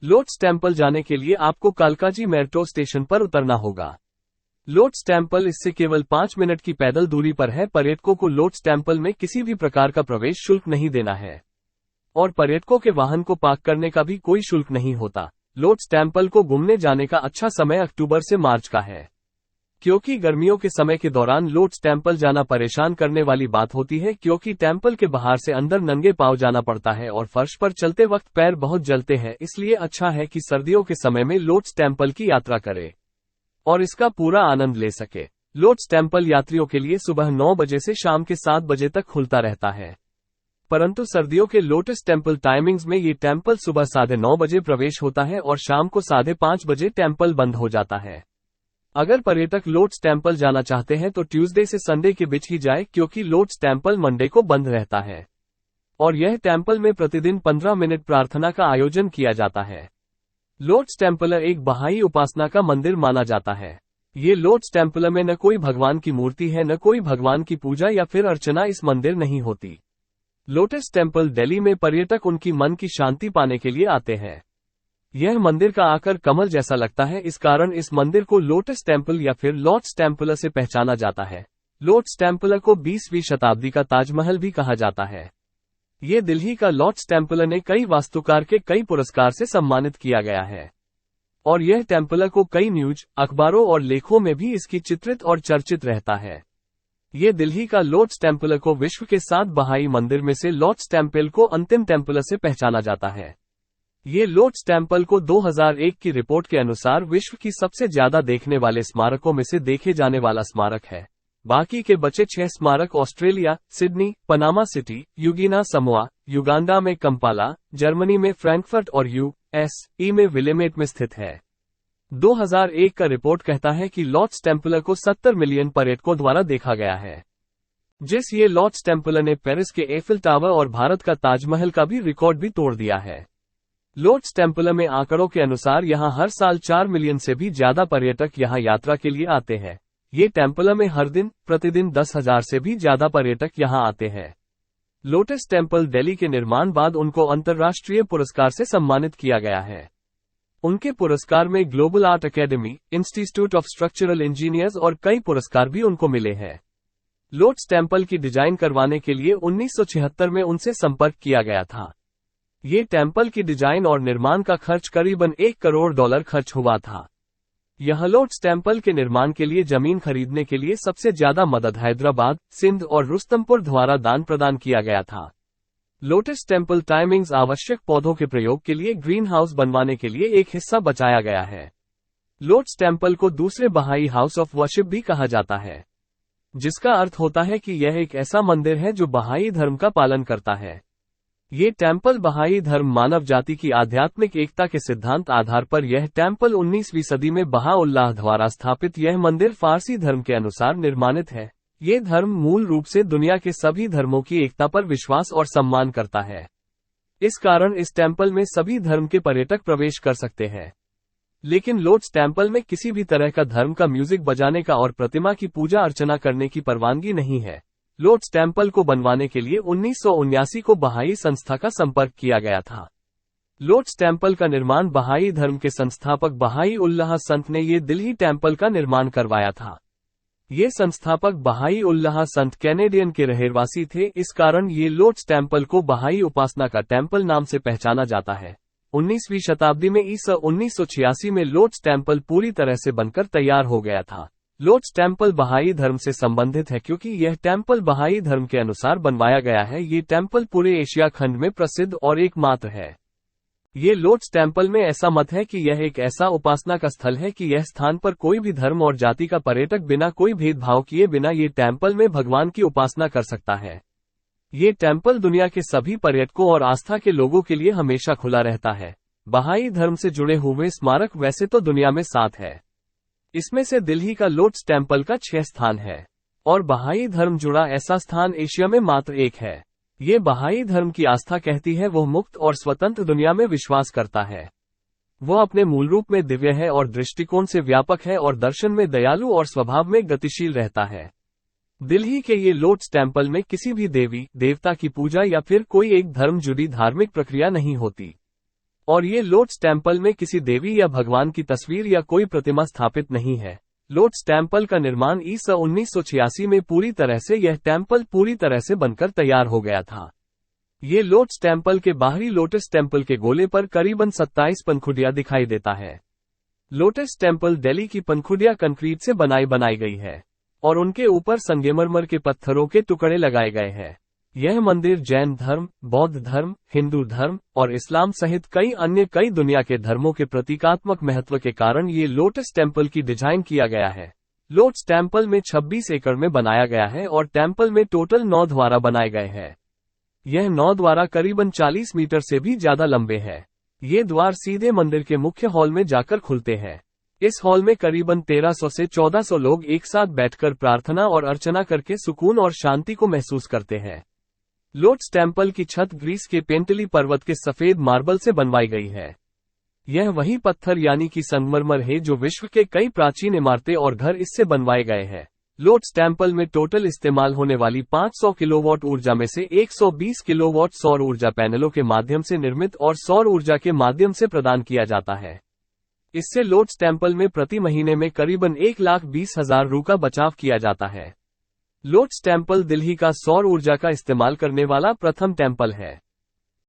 Lotus temple जाने के लिए आपको कालकाजी मेट्रो स्टेशन पर उतरना होगा। लोटस टेम्पल इससे केवल 5 मिनट की पैदल दूरी पर है। पर्यटकों को लोटस टेम्पल में किसी भी प्रकार का प्रवेश शुल्क नहीं देना है और पर्यटकों के वाहन को पार्क करने का भी कोई शुल्क नहीं होता। लोटस टेम्पल को घूमने जाने का अच्छा समय अक्टूबर से मार्च का है, क्योंकि गर्मियों के समय के दौरान लोटस टेम्पल जाना परेशान करने वाली बात होती है, क्योंकि टेम्पल के बाहर से अंदर नंगे पांव जाना पड़ता है और फर्श पर चलते वक्त पैर बहुत जलते हैं। इसलिए अच्छा है कि सर्दियों के समय में लोटस टेम्पल की यात्रा करें और इसका पूरा आनंद ले सके। लोटस टेम्पल यात्रियों के लिए सुबह 9 बजे से शाम के 7 बजे तक खुलता रहता है, परंतु सर्दियों के लोटस टेम्पल टाइमिंग्स में ये टेम्पल सुबह 9:30 बजे प्रवेश होता है और शाम को 5:30 बजे टेम्पल बंद हो जाता है। अगर पर्यटक लोटस टेम्पल जाना चाहते हैं तो ट्यूसडे से संडे के बीच ही जाए, क्योंकि लोटस टेम्पल मंडे को बंद रहता है और यह टेम्पल में प्रतिदिन 15 मिनट प्रार्थना का आयोजन किया जाता है। लोटस टेम्पल एक बहाई उपासना का मंदिर माना जाता है। ये लोटस टेम्पल में न कोई भगवान की मूर्ति है, न कोई भगवान की पूजा या फिर अर्चना इस मंदिर नहीं होती। लोटस टेम्पल दिल्ली में पर्यटक उनकी मन की शांति पाने के लिए आते हैं। यह मंदिर का आकार कमल जैसा लगता है, इस कारण इस मंदिर को लोटस टेम्पल या फिर लोटस टेम्पल से पहचाना जाता है। लोटस टेम्पल को 20वीं शताब्दी का ताजमहल भी कहा जाता है। ये दिल्ली का लोटस टेम्पल ने कई वास्तुकार के कई पुरस्कार से सम्मानित किया गया है और यह टेम्पल को कई न्यूज, अखबारों और लेखों में भी इसकी चित्रित और चर्चित रहता है। ये दिल्ली का लोटस टेम्पल को विश्व के 7 बहाई मंदिर में से लोटस टेम्पल को अंतिम टेम्पल से पहचाना जाता है। ये लोटस टेम्पल को 2001 की रिपोर्ट के अनुसार विश्व की सबसे ज्यादा देखने वाले स्मारकों में से देखे जाने वाला स्मारक है। बाकी के बचे 6 स्मारक ऑस्ट्रेलिया, सिडनी, पनामा सिटी, युगिना समोआ, युगांडा में कंपाला, जर्मनी में फ्रैंकफर्ट और यूएसए में विलेमेट में स्थित है। 2001 का रिपोर्ट कहता है कि लोटस टेम्पल को 70 मिलियन पर्यटकों द्वारा देखा गया है। ये लोटस टेम्पल ने पेरिस के एफिल टावर और भारत का ताजमहल का भी रिकॉर्ड भी तोड़ दिया है। लोटस टेम्पल में आंकड़ों के अनुसार यहां हर साल 4 मिलियन से भी ज्यादा पर्यटक यहां यात्रा के लिए आते हैं। ये टेम्पल में हर दिन प्रतिदिन 10,000 से भी ज्यादा पर्यटक यहां आते हैं। लोटस टेम्पल दिल्ली के निर्माण बाद उनको अंतर्राष्ट्रीय पुरस्कार से सम्मानित किया गया है। उनके पुरस्कार में global art academy, institute of structural engineers और कई पुरस्कार भी उनको मिले हैं। लोटस टेम्पल की डिजाइन करवाने के लिए 1976 में उनसे संपर्क किया गया था। ये टेम्पल की डिजाइन और निर्माण का खर्च करीबन $1 करोड़ खर्च हुआ था। यह लोटस टेम्पल के निर्माण के लिए जमीन खरीदने के लिए सबसे ज्यादा मदद हैदराबाद, सिंध और रुस्तमपुर द्वारा दान प्रदान किया गया था। लोटस टेम्पल टाइमिंग्स आवश्यक पौधों के प्रयोग के लिए ग्रीन हाउस बनवाने के लिए एक हिस्सा बचाया गया है। लोटस टेम्पल को दूसरे बहाई हाउस ऑफ वर्शिप भी कहा जाता है, जिसका अर्थ होता है कि यह एक ऐसा मंदिर है जो बहाई धर्म का पालन करता है। ये टेम्पल बहाई धर्म मानव जाति की आध्यात्मिक एकता के सिद्धांत आधार पर यह टेम्पल 19वीं सदी में बहाउल्लाह द्वारा स्थापित यह मंदिर फारसी धर्म के अनुसार निर्माणित है। ये धर्म मूल रूप से दुनिया के सभी धर्मों की एकता पर विश्वास और सम्मान करता है। इस कारण इस टेम्पल में सभी धर्म के पर्यटक प्रवेश कर सकते हैं। लेकिन लोटस टेम्पल में किसी भी तरह का धर्म का म्यूजिक बजाने का और प्रतिमा की पूजा अर्चना करने की परवानगी नहीं है। लोटस टेम्पल को बनवाने के लिए 1979 को बहाई संस्था का संपर्क किया गया था। लोटस टेम्पल का निर्माण बहाई धर्म के संस्थापक बहाई उल्लाह संत ने ये दिल्ली टेम्पल का निर्माण करवाया था। ये संस्थापक बहाई उल्लाह संत कैनेडियन के रहवासी थे, इस कारण ये लोटस टेम्पल को बहाई उपासना का टेम्पल नाम से पहचाना जाता है। 19वीं शताब्दी में ईसा 1986 में लोटस टेम्पल पूरी तरह से बनकर तैयार हो गया था। लोटस टेम्पल बहाई धर्म से संबंधित है क्योंकि यह टेम्पल बहाई धर्म के अनुसार बनवाया गया है। ये टेम्पल पूरे एशिया खंड में प्रसिद्ध और एकमात्र है। ये लोटस टेम्पल में ऐसा मत है कि यह एक ऐसा उपासना का स्थल है कि यह स्थान पर कोई भी धर्म और जाति का पर्यटक बिना कोई भेदभाव किए बिना ये टेम्पल में भगवान की उपासना कर सकता है। ये टेम्पल दुनिया के सभी पर्यटकों और आस्था के लोगों के लिए हमेशा खुला रहता है। बहाई धर्म से जुड़े हुए स्मारक वैसे तो दुनिया में 7 है, इसमें से दिल्ली का लोटस टेम्पल का 6 स्थान है और बहाई धर्म जुड़ा ऐसा स्थान एशिया में मात्र 1 है। ये बहाई धर्म की आस्था कहती है वह मुक्त और स्वतंत्र दुनिया में विश्वास करता है। वह अपने मूल रूप में दिव्य है और दृष्टिकोण से व्यापक है और दर्शन में दयालु और स्वभाव में गतिशील रहता है। दिल्ली के ये लोटस टेम्पल में किसी भी देवी देवता की पूजा या फिर कोई एक धर्म जुड़ी धार्मिक प्रक्रिया नहीं होती। और ये लोटस टेम्पल में किसी देवी या भगवान की तस्वीर या कोई प्रतिमा स्थापित नहीं है। लोटस टेम्पल का निर्माण ईसा 1986 में पूरी तरह से यह टेम्पल पूरी तरह से बनकर तैयार हो गया था। ये लोटस टेम्पल के बाहरी लोटस टेम्पल के गोले पर करीबन 27 पंखुड़ियां दिखाई देता है। लोटस टेम्पल दिल्ली की पंखुड़ियां कंक्रीट से बनाई गई है और उनके ऊपर संगमरमर के पत्थरों के टुकड़े लगाए गए हैं। यह मंदिर जैन धर्म, बौद्ध धर्म, हिंदू धर्म और इस्लाम सहित कई दुनिया के धर्मों के प्रतीकात्मक महत्व के कारण ये लोटस टेम्पल की डिजाइन किया गया है। लोटस टेम्पल में 26 एकड़ में बनाया गया है और टेम्पल में टोटल 9 द्वारा बनाए गए हैं। यह 9 द्वारा करीबन 40 मीटर से भी ज्यादा लंबे हैं। ये द्वार सीधे मंदिर के मुख्य हॉल में जाकर खुलते हैं। इस हॉल में करीबन 1300 से 1400 लोग एक साथ बैठकर प्रार्थना और अर्चना करके सुकून और शांति को महसूस करते हैं। लोटस टेम्पल की छत ग्रीस के पेंटली पर्वत के सफेद मार्बल से बनवाई गई है। यह वही पत्थर यानी कि संगमरमर है जो विश्व के कई प्राचीन इमारतें और घर इससे बनवाए गए हैं। लोटस टेम्पल में टोटल इस्तेमाल होने वाली 500 किलोवाट ऊर्जा में से 120 किलोवाट सौर ऊर्जा पैनलों के माध्यम से निर्मित और सौर ऊर्जा के माध्यम से प्रदान किया जाता है। इससे लोटस टेम्पल में प्रति महीने में करीबन 1,20,000 रू का बचाव किया जाता है। लोटस टेम्पल दिल्ली का सौर ऊर्जा का इस्तेमाल करने वाला प्रथम टेम्पल है।